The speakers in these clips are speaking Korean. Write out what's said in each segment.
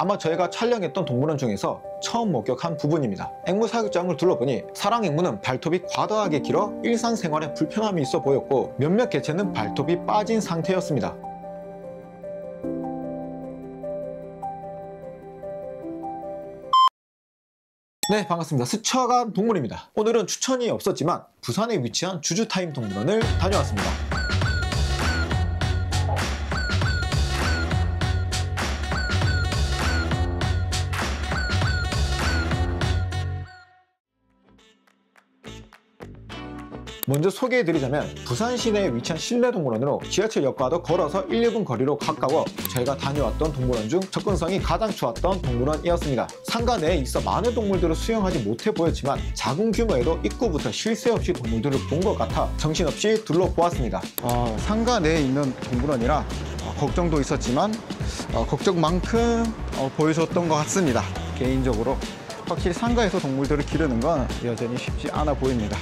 아마 저희가 촬영했던 동물원 중에서 처음 목격한 부분입니다. 앵무 사육장을 둘러보니 사랑 앵무는 발톱이 과도하게 길어 일상생활에 불편함이 있어 보였고 몇몇 개체는 발톱이 빠진 상태였습니다. 네, 반갑습니다. 스쳐간 동물입니다. 오늘은 추천이 없었지만 부산에 위치한 주주타임 동물원을 다녀왔습니다. 먼저 소개해드리자면 부산 시내에 위치한 실내동물원으로 지하철역과도 걸어서 1, 2분 거리로 가까워 저희가 다녀왔던 동물원 중 접근성이 가장 좋았던 동물원이었습니다. 상가 내에 있어 많은 동물들을 수용하지 못해 보였지만 작은 규모에도 입구부터 쉴 새 없이 동물들을 본 것 같아 정신없이 둘러보았습니다. 상가 내에 있는 동물원이라 걱정도 있었지만 걱정만큼 보여줬던 것 같습니다. 개인적으로 확실히 상가에서 동물들을 기르는 건 여전히 쉽지 않아 보입니다.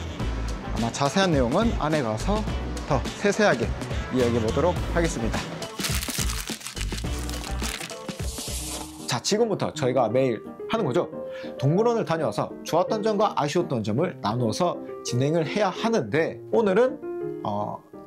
아마 자세한 내용은 안에 가서 더 세세하게 이야기해 보도록 하겠습니다. 자, 지금부터 저희가 매일 하는 거죠. 동물원을 다녀와서 좋았던 점과 아쉬웠던 점을 나누어서 진행을 해야 하는데 오늘은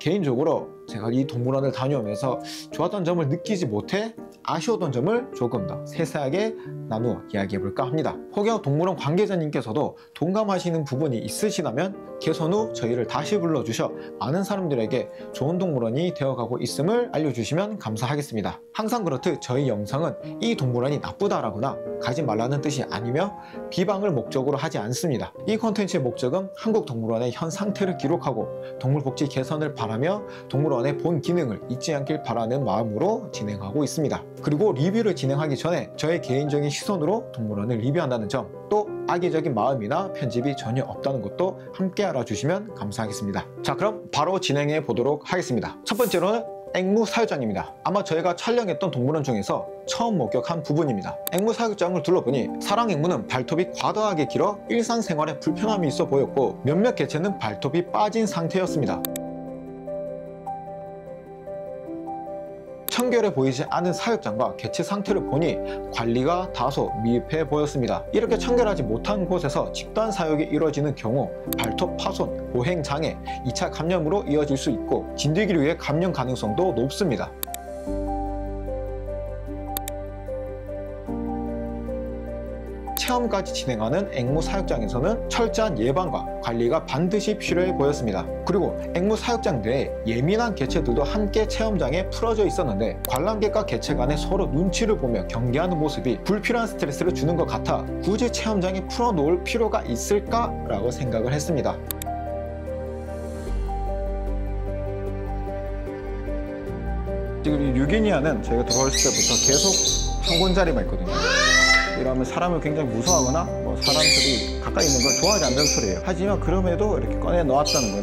개인적으로 제가 이 동물원을 다녀오면서 좋았던 점을 느끼지 못해 아쉬웠던 점을 조금 더 세세하게 나누어 이야기해 볼까 합니다. 혹여 동물원 관계자님께서도 동감하시는 부분이 있으시다면 개선 후 저희를 다시 불러주셔 많은 사람들에게 좋은 동물원이 되어가고 있음을 알려주시면 감사하겠습니다. 항상 그렇듯 저희 영상은 이 동물원이 나쁘다라거나 가지 말라는 뜻이 아니며 비방을 목적으로 하지 않습니다. 이 콘텐츠의 목적은 한국 동물원의 현 상태를 기록하고 동물복지 개선을 바라며 동물원의 본 기능을 잊지 않길 바라는 마음으로 진행하고 있습니다. 그리고 리뷰를 진행하기 전에 저의 개인적인 시선으로 동물원을 리뷰한다는 점, 또 악의적인 마음이나 편집이 전혀 없다는 것도 함께 알아주시면 감사하겠습니다. 자, 그럼 바로 진행해 보도록 하겠습니다. 첫 번째로는 앵무 사육장입니다. 아마 저희가 촬영했던 동물원 중에서 처음 목격한 부분입니다. 앵무 사육장을 둘러보니 사랑 앵무는 발톱이 과도하게 길어 일상생활에 불편함이 있어 보였고 몇몇 개체는 발톱이 빠진 상태였습니다. 청결해 보이지 않은 사육장과 개체 상태를 보니 관리가 다소 미흡해 보였습니다. 이렇게 청결하지 못한 곳에서 집단 사육이 이루어지는 경우 발톱 파손, 보행장애, 2차 감염으로 이어질 수 있고 진드기류의 감염 가능성도 높습니다. 체험까지 진행하는 앵무 사육장에서는 철저한 예방과 관리가 반드시 필요해 보였습니다. 그리고 앵무 사육장 내에 예민한 개체들도 함께 체험장에 풀어져 있었는데 관람객과 개체 간에 서로 눈치를 보며 경계하는 모습이 불필요한 스트레스를 주는 것 같아 굳이 체험장에 풀어놓을 필요가 있을까라고 생각을 했습니다. 지금 이 유기니아는 저희가 들어왔을 때부터 계속 한 군자리만 있거든요. 이러면 사람을 굉장히 무서워하거나 사람들이 가까이 있는 걸 좋아하지 않는 소리예요. 하지만 그럼에도 이렇게 꺼내 놓았다는 거는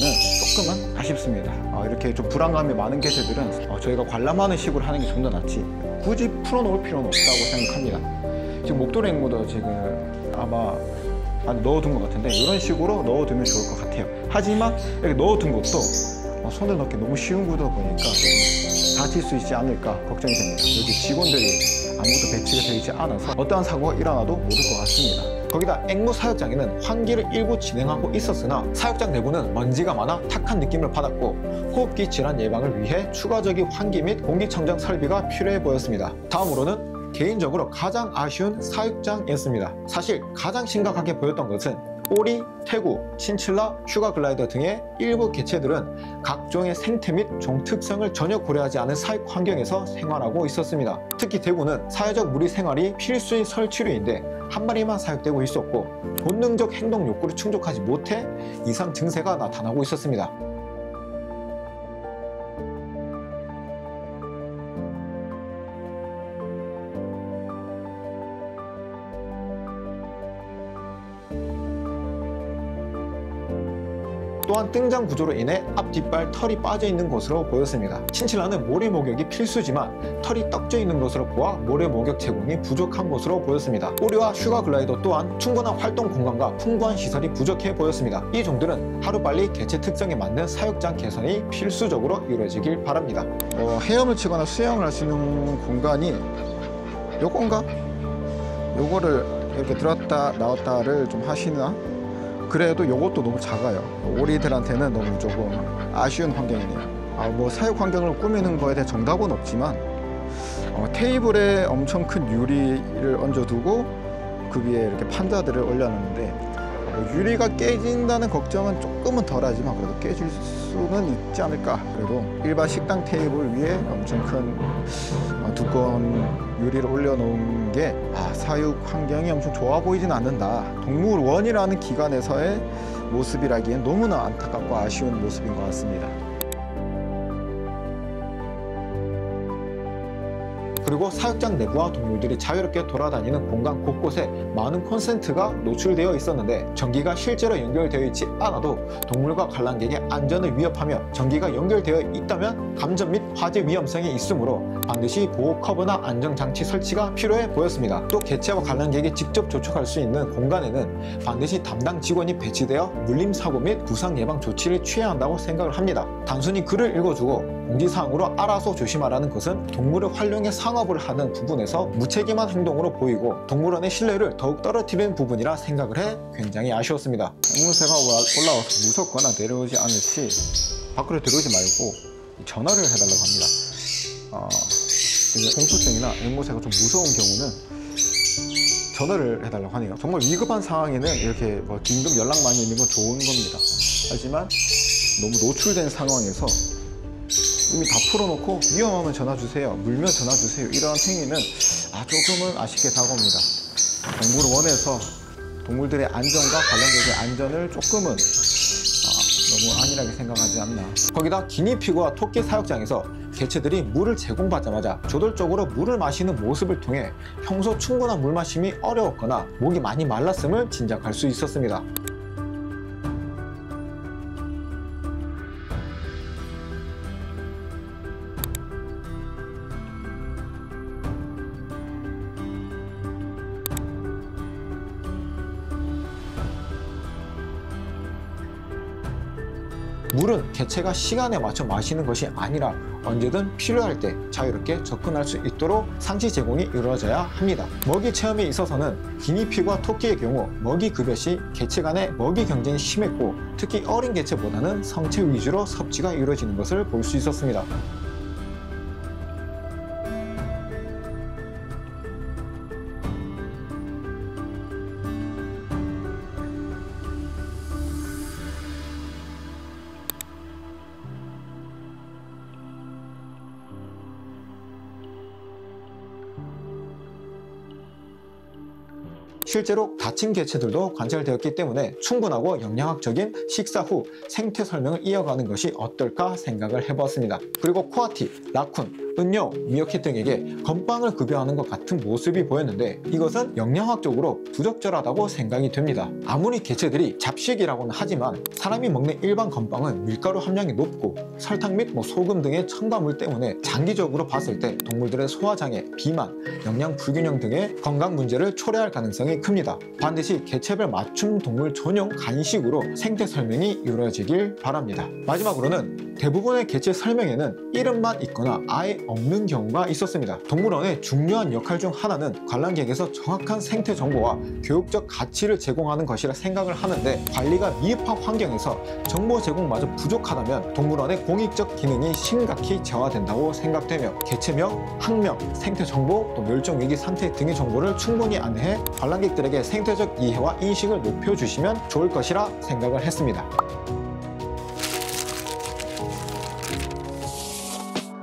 조금은 아쉽습니다. 이렇게 좀 불안감이 많은 개체들은 저희가 관람하는 식으로 하는 게 좀 더 낫지 굳이 풀어놓을 필요는 없다고 생각합니다. 지금 목도리 앵무도 지금 아마 넣어둔 것 같은데 이런 식으로 넣어두면 좋을 것 같아요. 하지만 이렇게 넣어둔 것도 손을 넣기 너무 쉬운 구도 보니까 다칠 수 있지 않을까 걱정이 됩니다. 여기 직원들이 아무것도 배치가 되어 있지 않아서 어떠한 사고가 일어나도 모를 것 같습니다. 거기다 앵무 사육장에는 환기를 일부 진행하고 있었으나 사육장 내부는 먼지가 많아 탁한 느낌을 받았고 호흡기 질환 예방을 위해 추가적인 환기 및 공기청정 설비가 필요해 보였습니다. 다음으로는 개인적으로 가장 아쉬운 사육장이었습니다. 사실 가장 심각하게 보였던 것은 오리, 태구, 친칠라, 슈가글라이더 등의 일부 개체들은 각종의 생태 및 종 특성을 전혀 고려하지 않은 사육 환경에서 생활하고 있었습니다. 특히 대구는 사회적 무리 생활이 필수인 설치류인데 한 마리만 사육되고 있었고 본능적 행동 욕구를 충족하지 못해 이상 증세가 나타나고 있었습니다. 또한 등장 구조로 인해 앞 뒷발 털이 빠져 있는 것으로 보였습니다. 친칠라는 모래 목욕이 필수지만 털이 떡져 있는 것으로 보아 모래 목욕 제공이 부족한 것으로 보였습니다. 오리와 슈가글라이더 또한 충분한 활동 공간과 풍부한 시설이 부족해 보였습니다. 이 종들은 하루빨리 개체 특성에 맞는 사육장 개선이 필수적으로 이루어지길 바랍니다. 헤엄을 치거나 수영을 할 수 있는 공간이 요건가? 요거를 이렇게 들었다 나왔다를 좀 하시나? 그래도 요것도 너무 작아요. 오리들한테는 너무 조금 아쉬운 환경이네요. 뭐 사육 환경을 꾸미는 거에 대해 정답은 없지만 테이블에 엄청 큰 유리를 얹어두고 그 위에 이렇게 판자들을 올려놨는데 유리가 깨진다는 걱정은 조금은 덜하지만 그래도 깨질 수는 있지 않을까. 그래도 일반 식당 테이블 위에 엄청 큰 두꺼운 유리를 올려놓은 게 사육 환경이 엄청 좋아 보이진 않는다. 동물원이라는 기관에서의 모습이라기엔 너무나 안타깝고 아쉬운 모습인 것 같습니다. 그리고 사육장 내부와 동물들이 자유롭게 돌아다니는 공간 곳곳에 많은 콘센트가 노출되어 있었는데 전기가 실제로 연결되어 있지 않아도 동물과 관람객의 안전을 위협하며 전기가 연결되어 있다면 감전 및 화재 위험성이 있으므로 반드시 보호 커버나 안정장치 설치가 필요해 보였습니다. 또 개체와 관람객이 직접 접촉할 수 있는 공간에는 반드시 담당 직원이 배치되어 물림사고 및 부상 예방 조치를 취해야 한다고 생각을 합니다. 단순히 글을 읽어주고 공지사항으로 알아서 조심하라는 것은 동물을 활용해 상업을 하는 부분에서 무책임한 행동으로 보이고 동물원의 신뢰를 더욱 떨어뜨리는 부분이라 생각을 해 굉장히 아쉬웠습니다. 앵무새가 올라와서 무섭거나 내려오지 않을 시 밖으로 들어오지 말고 전화를 해달라고 합니다. 공포증이나 앵무새가 좀 무서운 경우는 전화를 해달라고 하네요. 정말 위급한 상황에는 이렇게 뭐 긴급 연락망이 있는 건 좋은 겁니다. 하지만 너무 노출된 상황에서 이미 다 풀어놓고 위험하면 전화 주세요, 물면 전화 주세요, 이런 행위는 조금은 아쉽게 다가옵니다. 동물원에서 동물들의 안전과 관련된 안전을 조금은 너무 안일하게 생각하지 않나. 거기다 기니피그와 토끼 사육장에서 개체들이 물을 제공받자마자 저돌적으로 물을 마시는 모습을 통해 평소 충분한 물 마심이 어려웠거나 목이 많이 말랐음을 짐작할 수 있었습니다. 물은 개체가 시간에 맞춰 마시는 것이 아니라 언제든 필요할 때 자유롭게 접근할 수 있도록 상시 제공이 이루어져야 합니다. 먹이 체험에 있어서는 기니피그와 토끼의 경우 먹이 급여 시 개체 간의 먹이 경쟁이 심했고 특히 어린 개체보다는 성체 위주로 섭취가 이루어지는 것을 볼 수 있었습니다. 실제로 다친 개체들도 관찰되었기 때문에 충분하고 영양학적인 식사 후 생태 설명을 이어가는 것이 어떨까 생각을 해보았습니다. 그리고 코아티, 라쿤, 은요, 미어캣 등에게 건빵을 급여하는 것 같은 모습이 보였는데 이것은 영양학적으로 부적절하다고 생각이 됩니다. 아무리 개체들이 잡식이라고는 하지만 사람이 먹는 일반 건빵은 밀가루 함량이 높고 설탕 및 소금 등의 첨가물 때문에 장기적으로 봤을 때 동물들의 소화장애, 비만, 영양 불균형 등의 건강 문제를 초래할 가능성이 큽니다. 반드시 개체별 맞춤 동물 전용 간식으로 생태 설명이 이루어지길 바랍니다. 마지막으로는 대부분의 개체 설명에는 이름만 있거나 아예 없는 경우가 있었습니다. 동물원의 중요한 역할 중 하나는 관람객에서 정확한 생태 정보와 교육적 가치를 제공하는 것이라 생각을 하는데 관리가 미흡한 환경에서 정보 제공마저 부족하다면 동물원의 공익적 기능이 심각히 저하된다고 생각되며 개체명, 학명, 생태 정보, 또 멸종위기 상태 등의 정보를 충분히 안내해 관람객들에게 생태적 이해와 인식을 높여주시면 좋을 것이라 생각을 했습니다.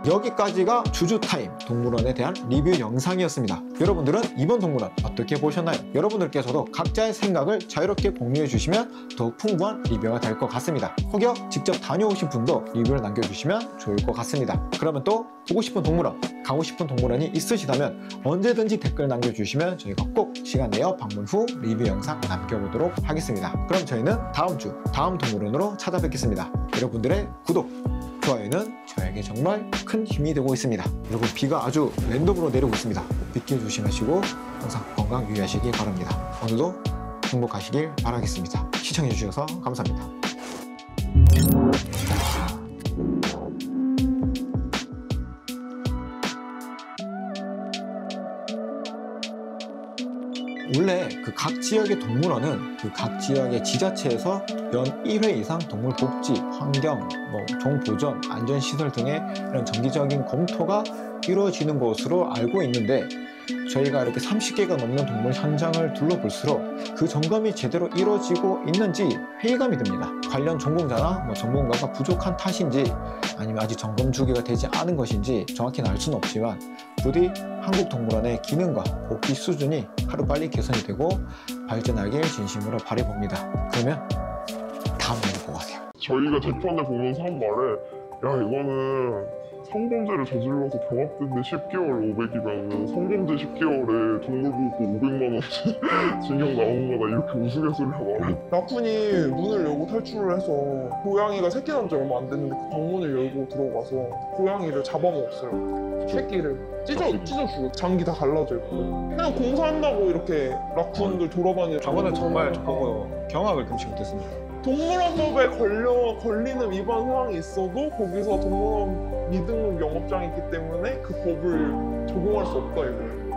여기까지가 주주타임 동물원에 대한 리뷰 영상이었습니다. 여러분들은 이번 동물원 어떻게 보셨나요? 여러분들께서도 각자의 생각을 자유롭게 공유해 주시면 더욱 풍부한 리뷰가 될 것 같습니다. 혹여 직접 다녀오신 분도 리뷰를 남겨주시면 좋을 것 같습니다. 그러면 또 보고 싶은 동물원, 가고 싶은 동물원이 있으시다면 언제든지 댓글 남겨주시면 저희가 꼭 시간 내어 방문 후 리뷰 영상 남겨보도록 하겠습니다. 그럼 저희는 다음 주 다음 동물원으로 찾아뵙겠습니다. 여러분들의 구독, 좋아요는 저에게 정말 큰 힘이 되고 있습니다. 여러분, 비가 아주 랜덤으로 내리고 있습니다. 빗길 조심하시고 항상 건강 유의하시기 바랍니다. 오늘도 행복하시길 바라겠습니다. 시청해주셔서 감사합니다. 원래 그 각 지역의 동물원은 그 각 지역의 지자체에서 연 1회 이상 동물 복지, 환경, 종보전, 안전시설 등의 이런 정기적인 검토가 이루어지는 것으로 알고 있는데, 저희가 이렇게 30개가 넘는 동물 현장을 둘러볼수록 그 점검이 제대로 이루어지고 있는지 회의감이 듭니다. 관련 전공자나 전문가가 부족한 탓인지 아니면 아직 점검 주기가 되지 않은 것인지 정확히는 알 수는 없지만, 부디 한국동물원의 기능과 복지 수준이 하루빨리 개선이 되고 발전하길 진심으로 바라봅니다. 그러면 다음 내용 보고 가세요. 저희가 재판을 보면서 한 말에, 야 이거는 성범죄를 저질러서 병합된데 10개월 500이면 성범죄 10개월에 동물보호법 500만 원 징역 나오는 거다, 이렇게 우스갯소리를 말해. 라쿤이 문을 열고 탈출을 해서 고양이가 새끼 난 지 얼마 안 됐는데 그 방문을 열고 들어가서 고양이를 잡아먹었어요. 새끼를 찢어 죽여. 장기 다 갈라져 있고. 그냥 공사한다고 이렇게 라쿤들 돌아다니는. 저거는 정말 저보고 경악을 금치 못했습니다. 동물원법에 걸리는 위반 사항이 있어도 거기서 동물원 미등록 영업장이 있기 때문에 그 법을 적용할 수 없다 이거예요.